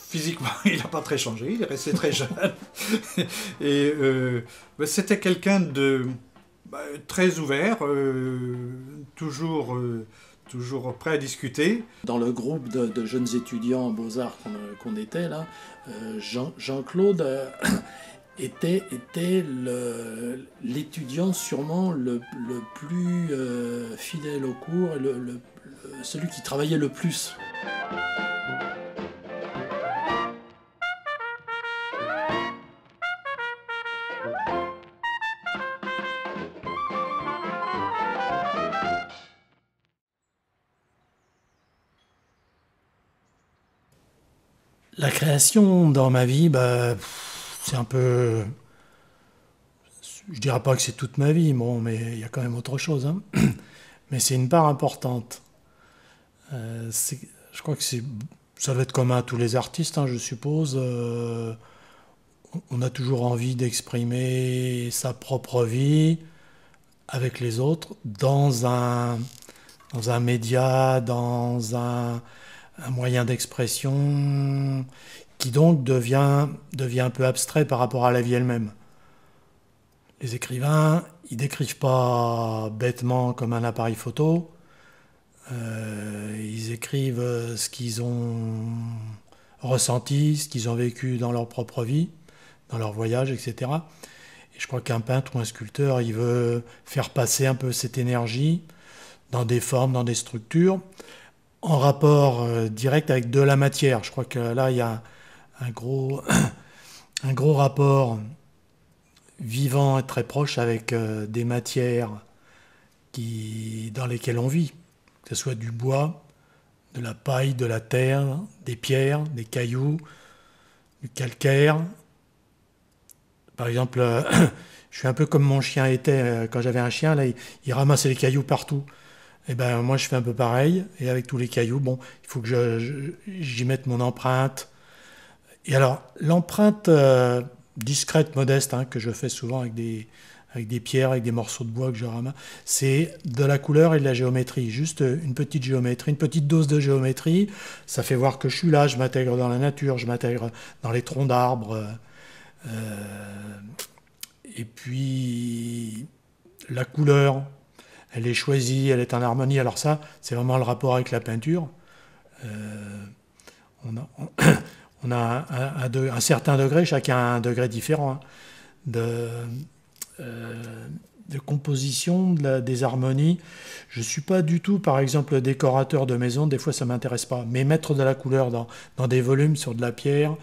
Physiquement, il n'a pas très changé, il est resté très jeune. Et c'était quelqu'un de très ouvert, toujours prêt à discuter. Dans le groupe de jeunes étudiants en Beaux-Arts qu'on était là, Jean-Claude était l'étudiant sûrement le plus fidèle au cours, celui qui travaillait le plus. La création dans ma vie, c'est un peu... Je dirais pas que c'est toute ma vie, bon, mais il y a quand même autre chose, hein. Mais c'est une part importante. Je crois que ça doit être commun à tous les artistes, hein, je suppose. On a toujours envie d'exprimer sa propre vie avec les autres dans un média, dans un moyen d'expression qui donc devient un peu abstrait par rapport à la vie elle-même. Les écrivains, ils décrivent pas bêtement comme un appareil photo. Ils écrivent ce qu'ils ont ressenti, ce qu'ils ont vécu dans leur propre vie, dans leur voyage, etc. Et je crois qu'un peintre ou un sculpteur, il veut faire passer un peu cette énergie dans des formes, dans des structures, en rapport direct avec de la matière. Je crois que là, il y a un gros rapport vivant et très proche avec des matières dans lesquelles on vit, que ce soit du bois, de la paille, de la terre, des pierres, des cailloux, du calcaire. Par exemple, je suis un peu comme mon chien était quand j'avais un chien, là, il ramassait les cailloux partout. Et ben moi je fais un peu pareil, et avec tous les cailloux, bon, il faut que j'y mette mon empreinte. Et alors, l'empreinte discrète, modeste, hein, que je fais souvent avec des pierres, avec des morceaux de bois que je ramasse, c'est de la couleur et de la géométrie. Juste une petite géométrie, une petite dose de géométrie, ça fait voir que je suis là, je m'intègre dans la nature, je m'intègre dans les troncs d'arbres. Et puis, la couleur, elle est choisie, elle est en harmonie. Alors ça, c'est vraiment le rapport avec la peinture. On a un certain degré, chacun a un degré différent, hein, de composition, des harmonies. Je ne suis pas du tout, par exemple, décorateur de maison, des fois ça ne m'intéresse pas. Mais mettre de la couleur dans des volumes, sur de la pierre,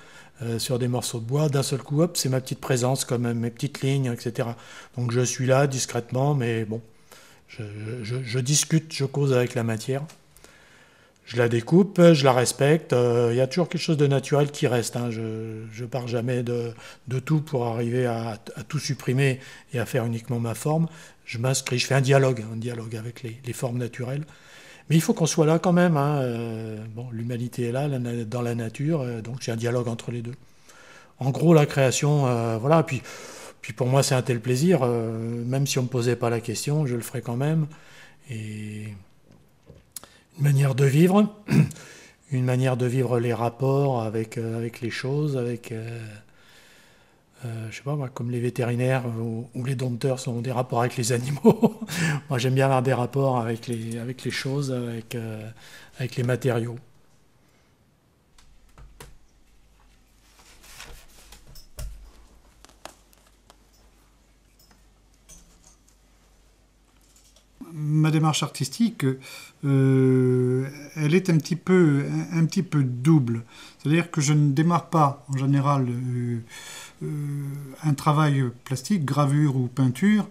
sur des morceaux de bois, d'un seul coup, hop, c'est ma petite présence, comme mes petites lignes, etc. Donc je suis là discrètement, mais bon, je discute, je cause avec la matière. Je la découpe, je la respecte. Y a toujours quelque chose de naturel qui reste, hein. Je pars jamais de tout pour arriver à tout supprimer et à faire uniquement ma forme. Je m'inscris, je fais un dialogue avec les formes naturelles. Mais il faut qu'on soit là quand même, hein. Bon, l'humanité est là, dans la nature, donc j'ai un dialogue entre les deux. En gros, la création, voilà. Puis pour moi, c'est un tel plaisir. Même si on ne me posait pas la question, je le ferais quand même. Et une manière de vivre, une manière de vivre les rapports avec les choses, je sais pas moi, comme les vétérinaires ou les dompteurs ont des rapports avec les animaux. Moi, j'aime bien avoir des rapports avec les choses, avec les matériaux. Ma démarche artistique, elle est un petit peu double. C'est-à-dire que je ne démarre pas, en général, un travail plastique, gravure ou peinture,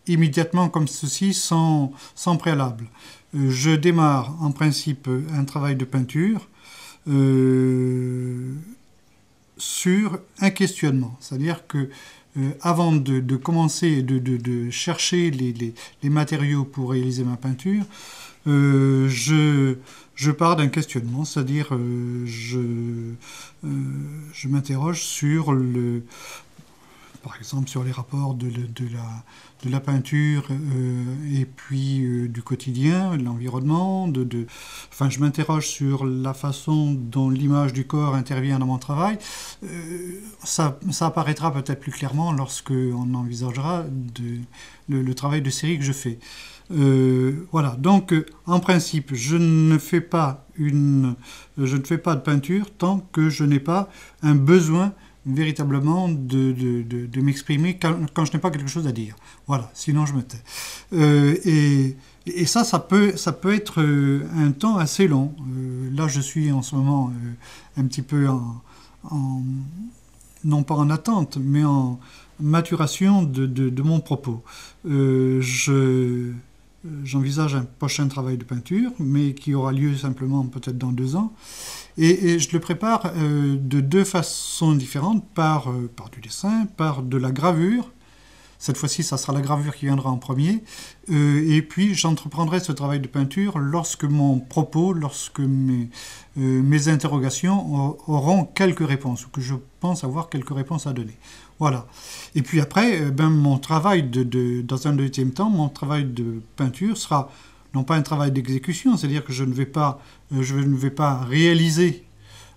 immédiatement comme ceci, sans préalable. Je démarre, en principe, un travail de peinture sur un questionnement. C'est-à-dire que avant de commencer de chercher les matériaux pour réaliser ma peinture, je pars d'un questionnement, c'est-à-dire je m'interroge sur par exemple sur les rapports de la peinture et puis du quotidien, de l'environnement. Enfin, je m'interroge sur la façon dont l'image du corps intervient dans mon travail. Ça apparaîtra peut-être plus clairement lorsque on envisagera le travail de série que je fais. Voilà, donc en principe, je ne fais pas de peinture tant que je n'ai pas un besoin véritablement de m'exprimer quand je n'ai pas quelque chose à dire. Voilà, sinon je me tais. Et ça peut être un temps assez long. Là, je suis en ce moment un petit peu non pas en attente, mais en maturation de mon propos. J'envisage un prochain travail de peinture, mais qui aura lieu simplement peut-être dans 2 ans. Et je le prépare de 2 façons différentes, par du dessin, par de la gravure. Cette fois-ci, ça sera la gravure qui viendra en premier. Et puis, j'entreprendrai ce travail de peinture lorsque mon propos, lorsque mes interrogations auront quelques réponses, ou que je pense avoir quelques réponses à donner. Voilà. Et puis après, mon travail dans un deuxième temps, mon travail de peinture sera non pas un travail d'exécution, c'est-à-dire que je ne vais pas réaliser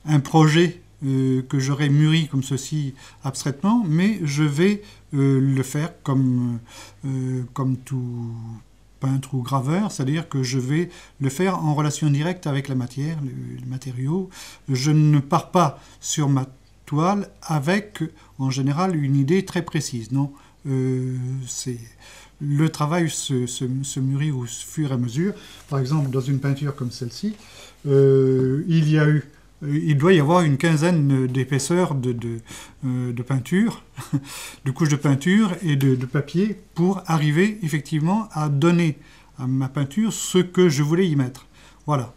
un projet que j'aurais mûri comme ceci abstraitement, mais je vais le faire comme tout peintre ou graveur, c'est-à-dire que je vais le faire en relation directe avec la matière, les matériaux. Je ne pars pas sur ma toile avec, en général, une idée très précise. Non, le travail se mûrit au fur et à mesure. Par exemple, dans une peinture comme celle-ci, il doit y avoir une quinzaine d'épaisseurs de peinture, de couches de peinture et de papier pour arriver effectivement à donner à ma peinture ce que je voulais y mettre. Voilà.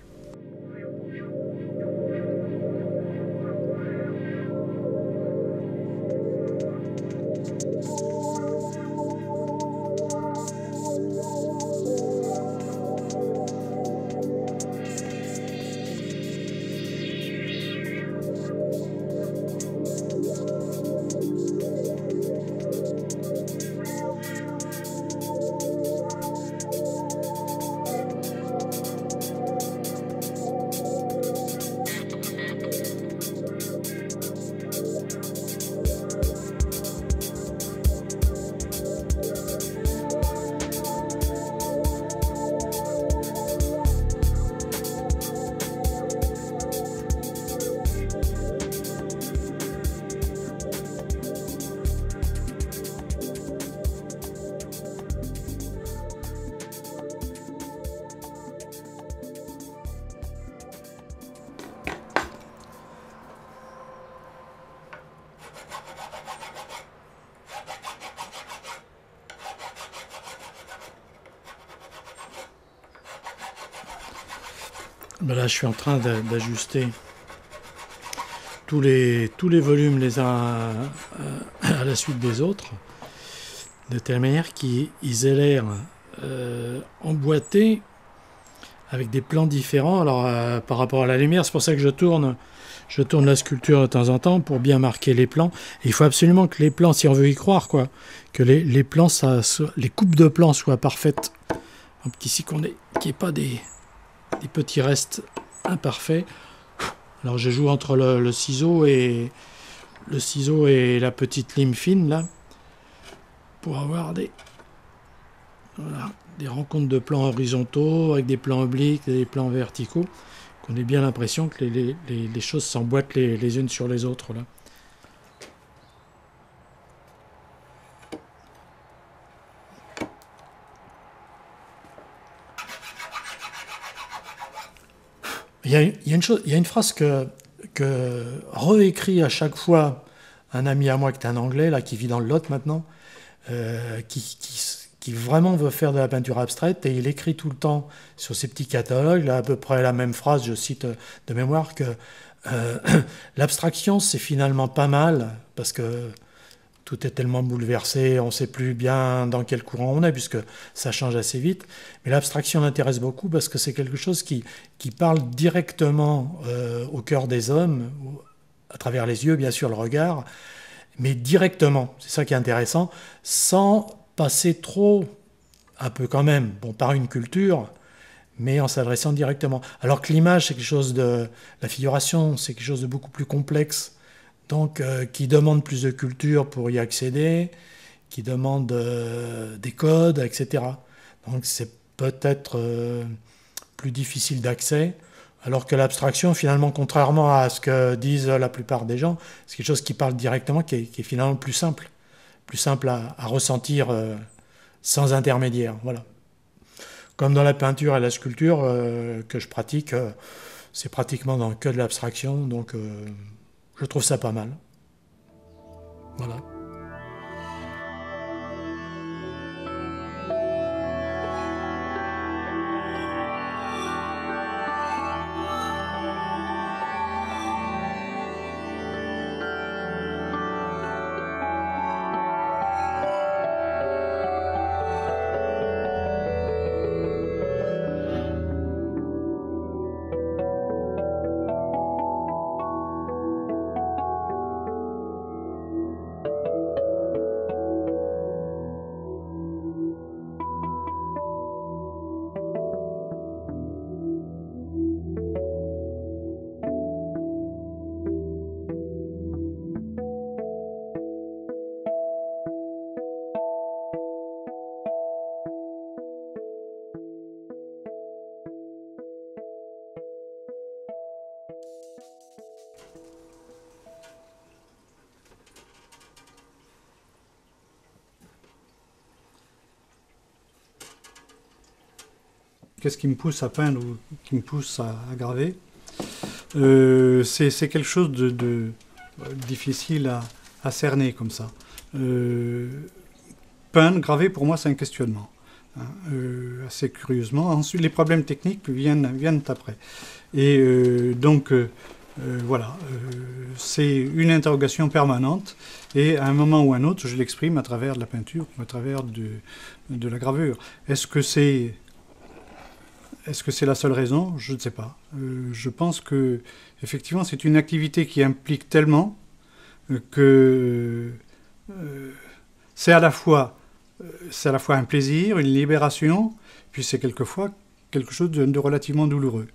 Ben là, je suis en train d'ajuster tous les volumes les uns à la suite des autres, de telle manière qu'ils aient l'air emboîtés avec des plans différents. Alors par rapport à la lumière, c'est pour ça que je tourne la sculpture de temps en temps pour bien marquer les plans. Et il faut absolument que les plans, si on veut y croire, que les plans, les coupes de plans soient parfaites. Donc ici qu'il n'y ait pas des petits restes imparfaits. Alors je joue entre le ciseau et la petite lime fine là pour avoir des rencontres de plans horizontaux avec des plans obliques et des plans verticaux, qu'on ait bien l'impression que les choses s'emboîtent les unes sur les autres là. Il y a une phrase que réécrit à chaque fois un ami à moi qui est un Anglais, là, qui vit dans le Lot maintenant, qui vraiment veut faire de la peinture abstraite, et il écrit tout le temps sur ses petits catalogues, là, à peu près la même phrase, je cite de mémoire, que l'abstraction, c'est finalement pas mal, parce que tout est tellement bouleversé, on ne sait plus bien dans quel courant on est, puisque ça change assez vite. Mais l'abstraction m'intéresse beaucoup parce que c'est quelque chose qui parle directement au cœur des hommes, à travers les yeux, bien sûr, le regard, mais directement, c'est ça qui est intéressant, sans passer trop, un peu quand même, bon, par une culture, mais en s'adressant directement. Alors que l'image, c'est quelque chose de... La figuration, c'est quelque chose de beaucoup plus complexe, donc qui demande plus de culture pour y accéder, qui demande des codes, etc. Donc c'est peut-être plus difficile d'accès, alors que l'abstraction, finalement, contrairement à ce que disent la plupart des gens, c'est quelque chose qui parle directement, qui est finalement plus simple à ressentir sans intermédiaire. Voilà. Comme dans la peinture et la sculpture que je pratique, c'est pratiquement que de l'abstraction, donc je trouve ça pas mal. Voilà. Qu'est-ce qui me pousse à peindre ou qui me pousse à graver? C'est quelque chose de difficile à cerner comme ça. Peindre, graver, pour moi, c'est un questionnement. Hein, assez curieusement. Ensuite, les problèmes techniques viennent après. Et voilà, c'est une interrogation permanente. Et à un moment ou à un autre, je l'exprime à travers de la peinture, à travers de la gravure. Est-ce que c'est la seule raison? Je ne sais pas. Je pense que effectivement, c'est une activité qui implique tellement que c'est à la fois un plaisir, une libération, puis c'est quelquefois quelque chose de relativement douloureux.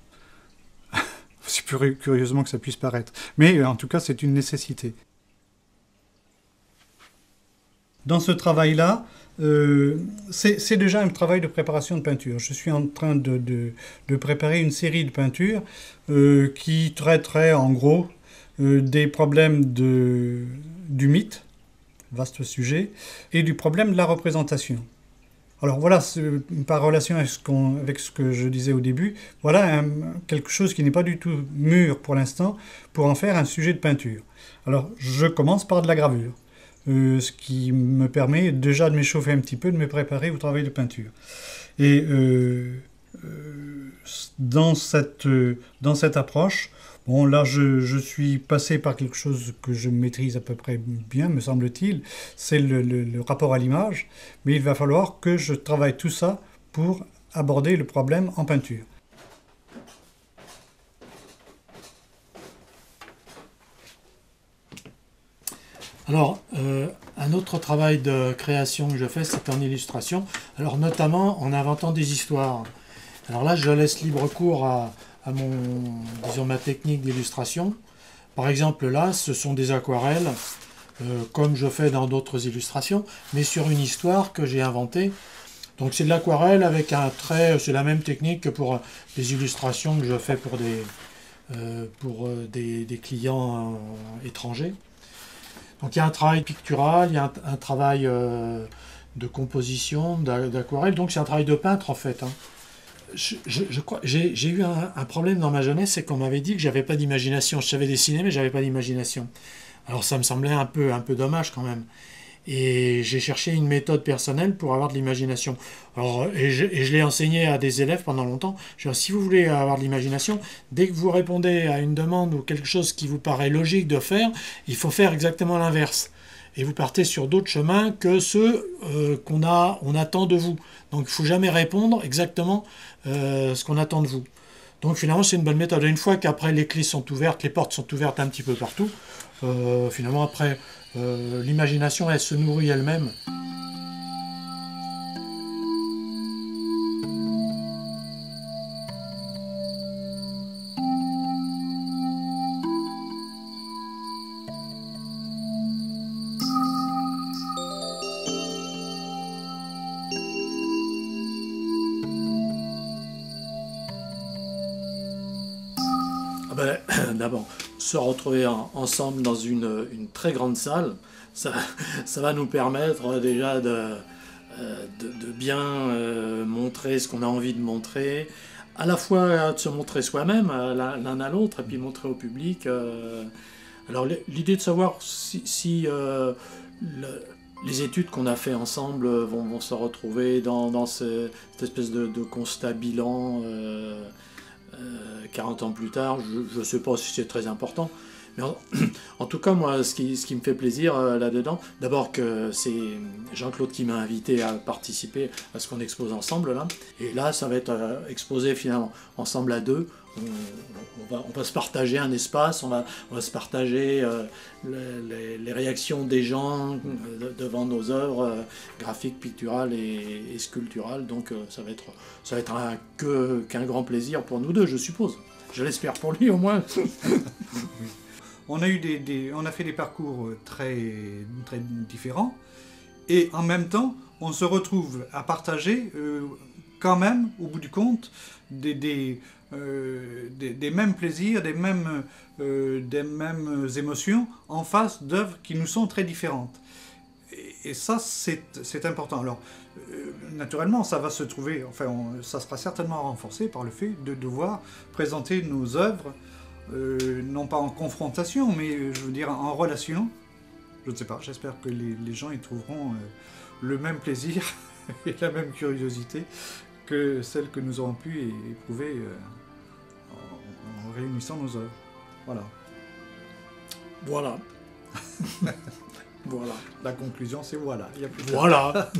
C'est plus curieusement que ça puisse paraître. Mais en tout cas, c'est une nécessité. Dans ce travail-là, c'est déjà un travail de préparation de peinture. Je suis en train de préparer une série de peintures qui traiterait en gros des problèmes du mythe, vaste sujet, et du problème de la représentation. Alors voilà, par relation avec ce que je disais au début, voilà quelque chose qui n'est pas du tout mûr pour l'instant pour en faire un sujet de peinture. Alors je commence par de la gravure. Ce qui me permet déjà de m'échauffer un petit peu, de me préparer au travail de peinture. Et dans cette approche, bon là je suis passé par quelque chose que je maîtrise à peu près bien, me semble-t-il, c'est le rapport à l'image, mais il va falloir que je travaille tout ça pour aborder le problème en peinture. Alors, un autre travail de création que je fais, c'est en illustration, alors notamment en inventant des histoires. Alors là, je laisse libre cours à ma technique d'illustration. Par exemple, là, ce sont des aquarelles, comme je fais dans d'autres illustrations, mais sur une histoire que j'ai inventée. Donc c'est de l'aquarelle avec un trait, c'est la même technique que pour les illustrations que je fais pour des clients étrangers. Donc il y a un travail pictural, il y a un travail de composition, d'aquarelle, donc c'est un travail de peintre en fait. Hein. Je crois, j'ai eu un problème dans ma jeunesse, c'est qu'on m'avait dit que j'avais pas d'imagination. Je savais dessiner, mais j'avais pas d'imagination. Alors ça me semblait un peu dommage quand même. Et j'ai cherché une méthode personnelle pour avoir de l'imagination. Alors, et je l'ai enseigné à des élèves pendant longtemps. Je dis, si vous voulez avoir de l'imagination, dès que vous répondez à une demande ou quelque chose qui vous paraît logique de faire, il faut faire exactement l'inverse. Et vous partez sur d'autres chemins que ceux on attend de vous. Donc il ne faut jamais répondre exactement ce qu'on attend de vous. Donc finalement c'est une bonne méthode. Et une fois qu'après les clés sont ouvertes, les portes sont ouvertes un petit peu partout, finalement après l'imagination, elle se nourrit elle-même. D'abord, se retrouver ensemble dans une très grande salle, ça va nous permettre déjà de bien montrer ce qu'on a envie de montrer, à la fois de se montrer soi-même l'un à l'autre, et puis montrer au public. Alors l'idée de savoir si les études qu'on a fait ensemble vont se retrouver dans cette espèce de constat bilan 40 ans plus tard, je ne sais pas si c'est très important, mais en tout cas, moi, ce qui me fait plaisir là-dedans, d'abord que c'est Jean-Claude qui m'a invité à participer à ce qu'on expose ensemble, là, et là, ça va être exposé finalement ensemble à deux. On va se partager un espace, on va se partager les réactions des gens devant nos œuvres graphiques, picturales et sculpturales. Donc ça va être qu'un grand plaisir pour nous deux, je suppose. Je l'espère pour lui au moins. On a fait des parcours très, très différents, et en même temps, on se retrouve à partager quand même, au bout du compte, des mêmes plaisirs, des mêmes émotions en face d'œuvres qui nous sont très différentes. Et ça, c'est important. Alors, naturellement, ça va se trouver, ça sera certainement renforcé par le fait de devoir présenter nos œuvres, non pas en confrontation, mais je veux dire en relation. Je ne sais pas, j'espère que les gens y trouveront le même plaisir et la même curiosité que celle que nous aurons pu éprouver en réunissant nos œuvres. Voilà. Voilà. Voilà. La conclusion, c'est voilà. Il y a plus voilà.